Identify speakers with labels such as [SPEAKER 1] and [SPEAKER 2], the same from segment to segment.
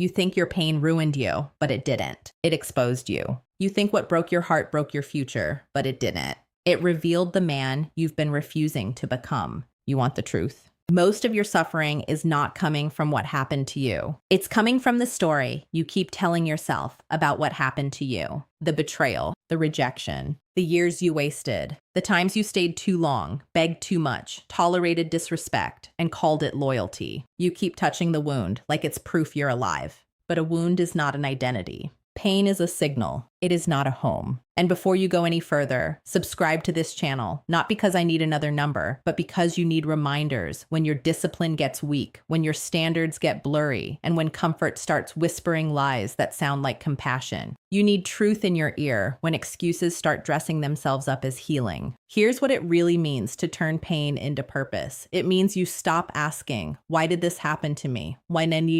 [SPEAKER 1] You think your pain ruined you, but it didn't. It exposed you. You think what broke your heart broke your future, but it didn't. It revealed the man you've been refusing to become. You want the truth? Most of your suffering is not coming from what happened to you. It's coming from the story you keep telling yourself about what happened to you. The betrayal, the rejection, the years you wasted, the times you stayed too long, begged too much, tolerated disrespect, and called it loyalty. You keep touching the wound like it's proof you're alive. But a wound is not an identity. Pain is a signal. It is not a home. And before you go any further, subscribe to this channel, not because I need another number, but because you need reminders when your discipline gets weak, when your standards get blurry, and when comfort starts whispering lies that sound like compassion. You need truth in your ear when excuses start dressing themselves up as healing. Here's what it really means to turn pain into purpose. It means you stop asking, why did this happen to me? Why nani?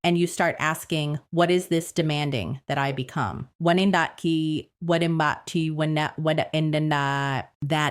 [SPEAKER 1] And you start asking, what is this demanding that I become? That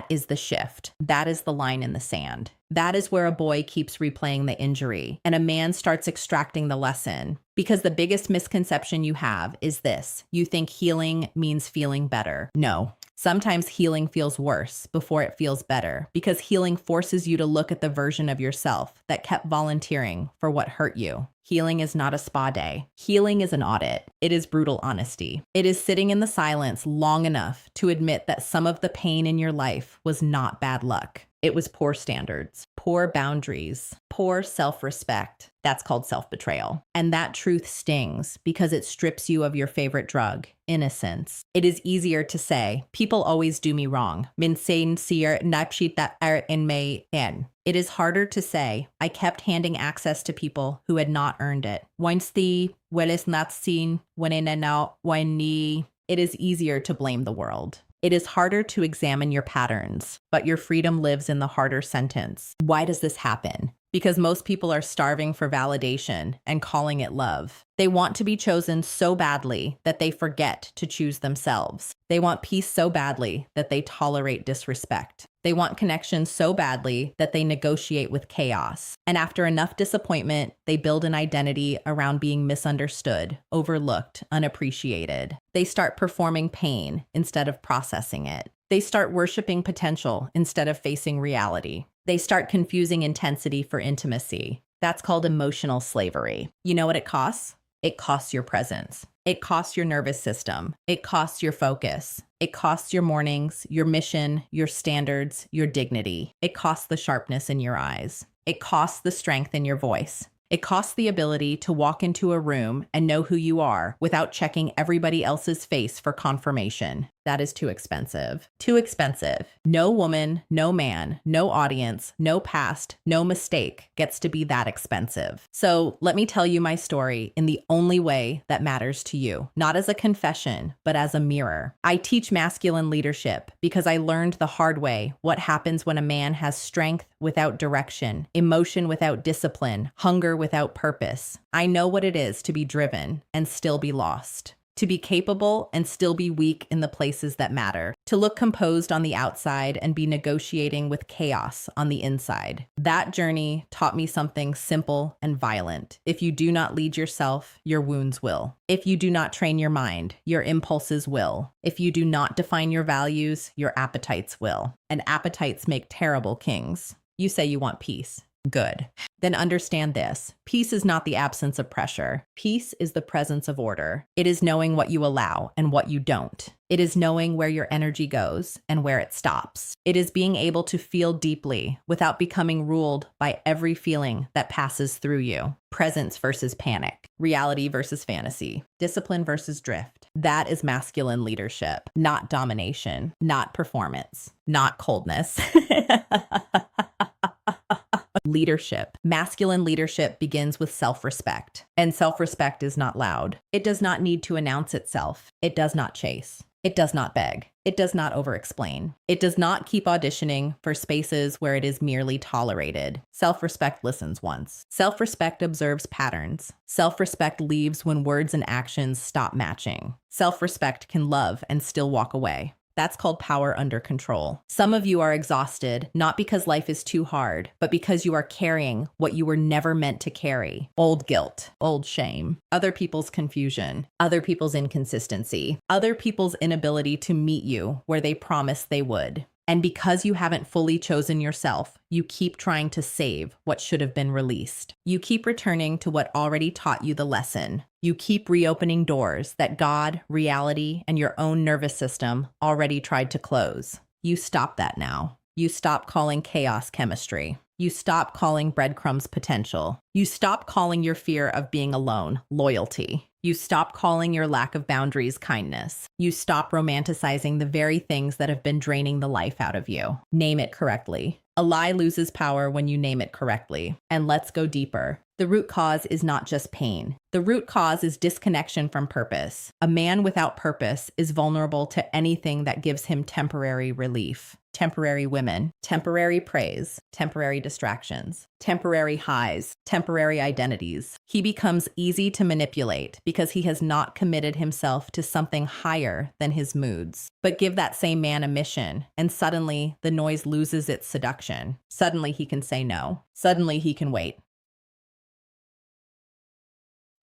[SPEAKER 1] is the shift. That is the line in the sand. That is where a boy keeps replaying the injury and a man starts extracting the lesson. Because the biggest misconception you have is this: you think healing means feeling better. No. Sometimes healing feels worse before it feels better, because healing forces you to look at the version of yourself that kept volunteering for what hurt you. Healing is not a spa day. Healing is an audit. It is brutal honesty. It is sitting in the silence long enough to admit that some of the pain in your life was not bad luck. It was poor standards, poor boundaries, poor self-respect. That's called self-betrayal. And that truth stings because it strips you of your favorite drug, innocence. It is easier to say, people always do me wrong. It is harder to say, I kept handing access to people who had not earned it. It is easier to blame the world. It is harder to examine your patterns, but your freedom lives in the harder sentence. Why does this happen? Because most people are starving for validation and calling it love. They want to be chosen so badly that they forget to choose themselves. They want peace so badly that they tolerate disrespect. They want connection so badly that they negotiate with chaos. And after enough disappointment, they build an identity around being misunderstood, overlooked, unappreciated. They start performing pain instead of processing it. They start worshiping potential instead of facing reality. They start confusing intensity for intimacy. That's called emotional slavery. You know what it costs? It costs your presence. It costs your nervous system. It costs your focus. It costs your mornings, your mission, your standards, your dignity. It costs the sharpness in your eyes. It costs the strength in your voice. It costs the ability to walk into a room and know who you are without checking everybody else's face for confirmation. That is too expensive. Too expensive. No woman, no man, no audience, no past, no mistake gets to be that expensive. So let me tell you my story in the only way that matters to you, not as a confession, but as a mirror. I teach masculine leadership because I learned the hard way what happens when a man has strength without direction, emotion without discipline, hunger without purpose. I know what it is to be driven and still be lost. To be capable and still be weak in the places that matter. To look composed on the outside and be negotiating with chaos on the inside. That journey taught me something simple and violent. If you do not lead yourself, your wounds will. If you do not train your mind, your impulses will. If you do not define your values, your appetites will. And appetites make terrible kings. You say you want peace. Good. Then understand this. Peace is not the absence of pressure. Peace is the presence of order. It is knowing what you allow and what you don't. It is knowing where your energy goes and where it stops. It is being able to feel deeply without becoming ruled by every feeling that passes through you. Presence versus panic. Reality versus fantasy. Discipline versus drift. That is masculine leadership, not domination, not performance, not coldness. Leadership. Masculine leadership begins with self-respect, and self-respect is not loud. It does not need to announce itself. It does not chase. It does not beg. It does not over-explain. It does not keep auditioning for spaces where it is merely tolerated. Self-respect listens once. Self-respect observes patterns. Self-respect leaves when words and actions stop matching. Self-respect can love and still walk away. That's called power under control. Some of you are exhausted, not because life is too hard, but because you are carrying what you were never meant to carry. Old guilt, old shame, other people's confusion, other people's inconsistency, other people's inability to meet you where they promised they would. And because you haven't fully chosen yourself, you keep trying to save what should have been released. You keep returning to what already taught you the lesson. You keep reopening doors that God, reality, and your own nervous system already tried to close. You stop that now. You stop calling chaos chemistry. You stop calling breadcrumbs potential. You stop calling your fear of being alone loyalty. You stop calling your lack of boundaries kindness. You stop romanticizing the very things that have been draining the life out of you. Name it correctly. A lie loses power when you name it correctly. And let's go deeper. The root cause is not just pain. The root cause is disconnection from purpose. A man without purpose is vulnerable to anything that gives him temporary relief. Temporary women, temporary praise, temporary distractions, temporary highs, temporary identities. He becomes easy to manipulate because he has not committed himself to something higher than his moods. But give that same man a mission, and suddenly the noise loses its seduction. Suddenly he can say no. Suddenly he can wait.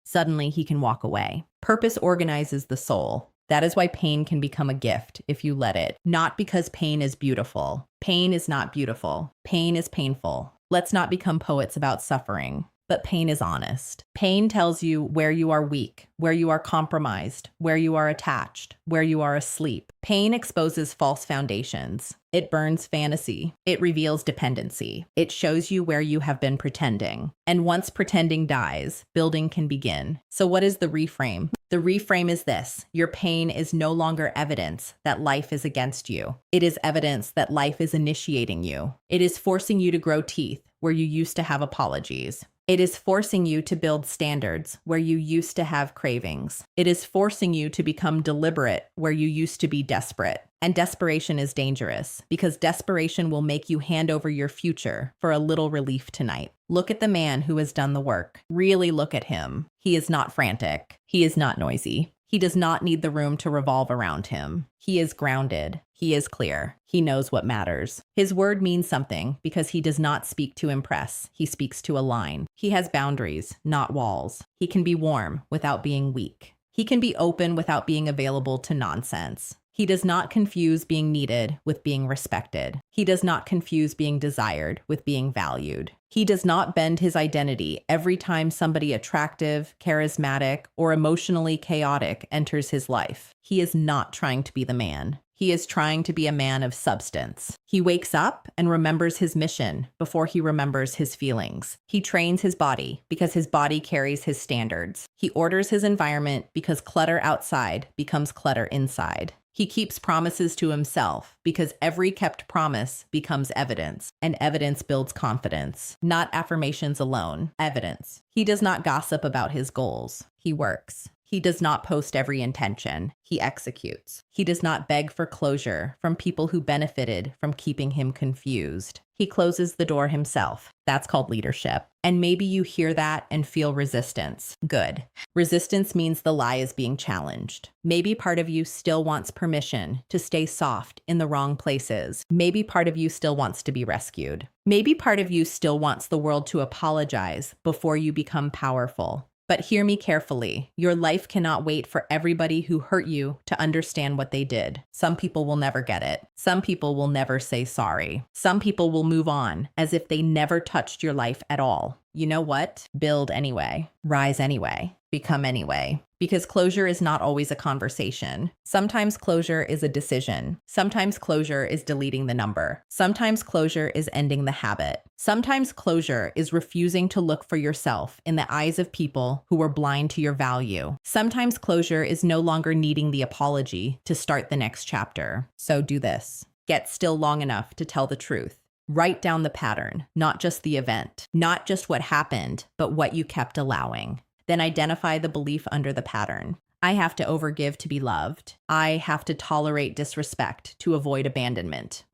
[SPEAKER 1] Suddenly he can walk away. Purpose organizes the soul. That is why pain can become a gift if you let it. Not because pain is beautiful. Pain is not beautiful. Pain is painful. Let's not become poets about suffering. But pain is honest. Pain tells you where you are weak, where you are compromised, where you are attached, where you are asleep. Pain exposes false foundations. It burns fantasy. It reveals dependency. It shows you where you have been pretending. And once pretending dies, building can begin. So what is the reframe? The reframe is this. Your pain is no longer evidence that life is against you. It is evidence that life is initiating you. It is forcing you to grow teeth where you used to have apologies. It is forcing you to build standards where you used to have cravings. It is forcing you to become deliberate where you used to be desperate. And desperation is dangerous because desperation will make you hand over your future for a little relief tonight. Look at the man who has done the work. Really look at him. He is not frantic. He is not noisy. He does not need the room to revolve around him. He is grounded. He is clear. He knows what matters. His word means something because he does not speak to impress. He speaks to align. He has boundaries, not walls. He can be warm without being weak. He can be open without being available to nonsense. He does not confuse being needed with being respected. He does not confuse being desired with being valued. He does not bend his identity every time somebody attractive, charismatic, or emotionally chaotic enters his life. He is not trying to be the man. He is trying to be a man of substance. He wakes up and remembers his mission before he remembers his feelings. He trains his body because his body carries his standards. He orders his environment because clutter outside becomes clutter inside. He keeps promises to himself because every kept promise becomes evidence, and evidence builds confidence. Not affirmations alone, evidence. He does not gossip about his goals. He works. He does not post every intention. He executes. He does not beg for closure from people who benefited from keeping him confused. He closes the door himself. That's called leadership. And maybe you hear that and feel resistance. Good. Resistance means the lie is being challenged. Maybe part of you still wants permission to stay soft in the wrong places. Maybe part of you still wants to be rescued. Maybe part of you still wants the world to apologize before you become powerful. But hear me carefully. Your life cannot wait for everybody who hurt you to understand what they did. Some people will never get it. Some people will never say sorry. Some people will move on as if they never touched your life at all. You know what? Build anyway. Rise anyway. Become anyway. Because closure is not always a conversation. Sometimes closure is a decision. Sometimes closure is deleting the number. Sometimes closure is ending the habit. Sometimes closure is refusing to look for yourself in the eyes of people who were blind to your value. Sometimes closure is no longer needing the apology to start the next chapter. So do this. Get still long enough to tell the truth. Write down the pattern, not just the event, not just what happened, but what you kept allowing. Then identify the belief under the pattern. I have to overgive to be loved. I have to tolerate disrespect to avoid abandonment.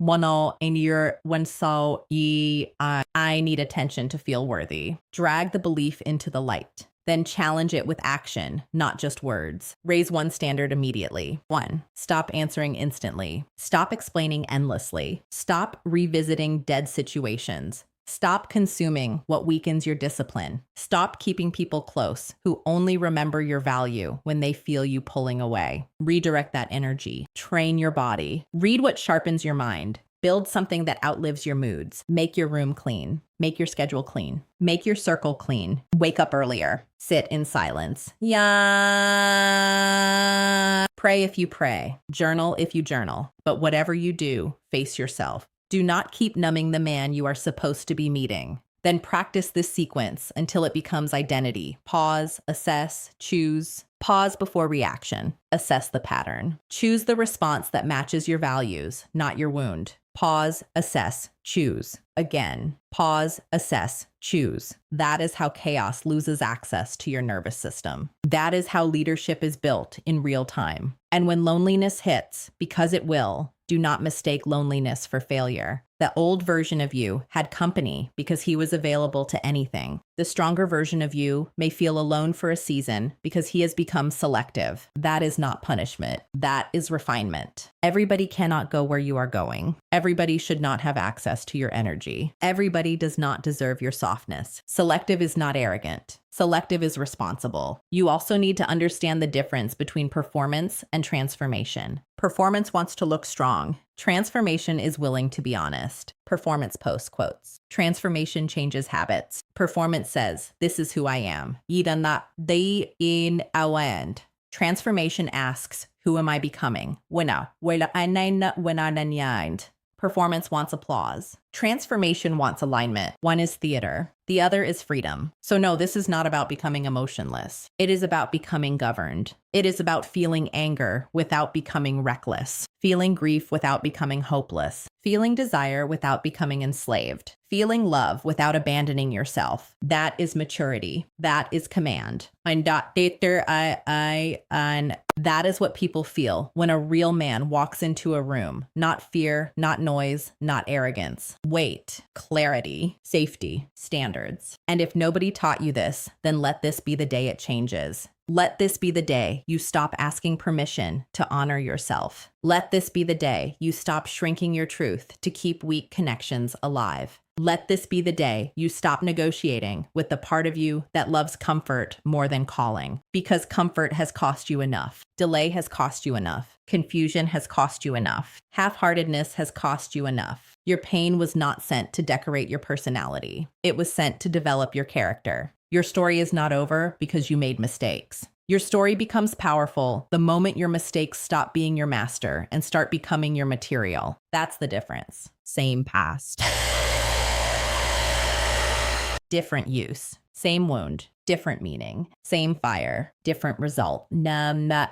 [SPEAKER 1] I need attention to feel worthy. Drag the belief into the light. Then challenge it with action, not just words. Raise one standard immediately. 1. Stop answering instantly. Stop explaining endlessly. Stop revisiting dead situations. Stop consuming what weakens your discipline. Stop keeping people close who only remember your value when they feel you pulling away. Redirect that energy. Train your body. Read what sharpens your mind. Build something that outlives your moods. Make your room clean. Make your schedule clean. Make your circle clean. Wake up earlier. Sit in silence. Yeah. Pray if you pray. Journal if you journal. But whatever you do, face yourself. Do not keep numbing the man you are supposed to be meeting. Then practice this sequence until it becomes identity. Pause, assess, choose. Pause before reaction. Assess the pattern. Choose the response that matches your values, not your wound. Pause, assess, choose. Again, pause, assess, choose. That is how chaos loses access to your nervous system. That is how leadership is built in real time. And when loneliness hits, because it will, do not mistake loneliness for failure. The old version of you had company because he was available to anything. The stronger version of you may feel alone for a season because he has become selective. That is not punishment. That is refinement. Everybody cannot go where you are going. Everybody should not have access to your energy. Everybody does not deserve your softness. Selective is not arrogant. Selective is responsible. You also need to understand the difference between performance and transformation. Performance wants to look strong. Transformation is willing to be honest. Performance posts quotes. Transformation changes habits. Performance says, this is who I am. Transformation asks, who am I becoming? Performance wants applause. Transformation wants alignment. One is theater. The other is freedom. So no, this is not about becoming emotionless. It is about becoming governed. It is about feeling anger without becoming reckless, feeling grief without becoming hopeless, feeling desire without becoming enslaved, feeling love without abandoning yourself. That is maturity. That is command. And that is what people feel when a real man walks into a room. Not fear, not noise, not arrogance. Weight, clarity, safety, standards. And if nobody taught you this, then let this be the day it changes. Let this be the day you stop asking permission to honor yourself. Let this be the day you stop shrinking your truth to keep weak connections alive. Let this be the day you stop negotiating with the part of you that loves comfort more than calling, because comfort has cost you enough. Delay has cost you enough. Confusion has cost you enough. Half-heartedness has cost you enough. Your pain was not sent to decorate your personality. It was sent to develop your character. Your story is not over because you made mistakes. Your story becomes powerful the moment your mistakes stop being your master and start becoming your material. That's the difference. Same past. Different use. Same wound. Different meaning. Same fire. Different result. One man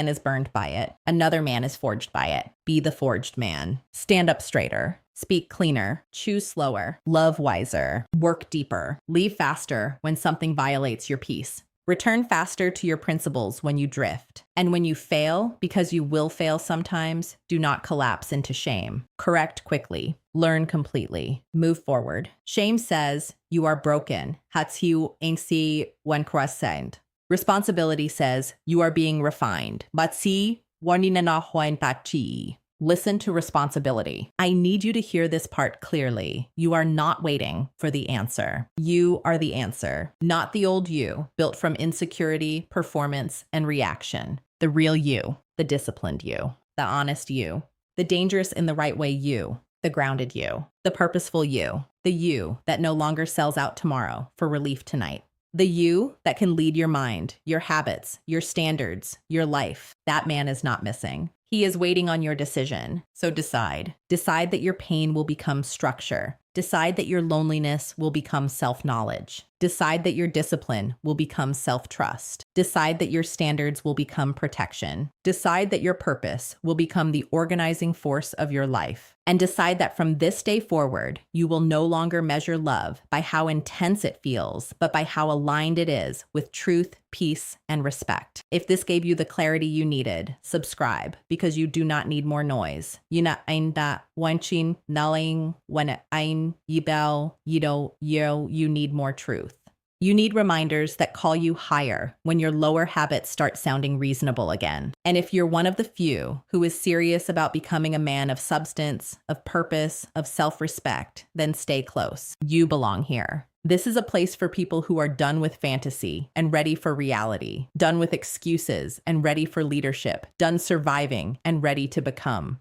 [SPEAKER 1] is burned by it. Another man is forged by it. Be the forged man. Stand up straighter. Speak cleaner, choose slower, love wiser, work deeper, leave faster when something violates your peace. Return faster to your principles when you drift. And when you fail, because you will fail sometimes, do not collapse into shame. Correct quickly. Learn completely. Move forward. Shame says, you are broken. Hatsiu ainsi wen croissant. Responsibility says, you are being refined. Batsi warninana hoin tachi. Listen to responsibility. I need you to hear this part clearly. You are not waiting for the answer. You are the answer, not the old you, built from insecurity, performance, and reaction. The real you, the disciplined you, the honest you, the dangerous in the right way you, the grounded you, the purposeful you, the you that no longer sells out tomorrow for relief tonight. The you that can lead your mind, your habits, your standards, your life. That man is not missing. He is waiting on your decision. So decide. Decide that your pain will become structure. Decide that your loneliness will become self-knowledge. Decide that your discipline will become self-trust. Decide that your standards will become protection. Decide that your purpose will become the organizing force of your life. And decide that from this day forward, you will no longer measure love by how intense it feels, but by how aligned it is with truth, peace, and respect. If this gave you the clarity you needed, subscribe, because you do not need more noise. You need more truth. You need reminders that call you higher when your lower habits start sounding reasonable again. And if you're one of the few who is serious about becoming a man of substance, of purpose, of self-respect, then stay close. You belong here. This is a place for people who are done with fantasy and ready for reality, done with excuses and ready for leadership, done surviving and ready to become.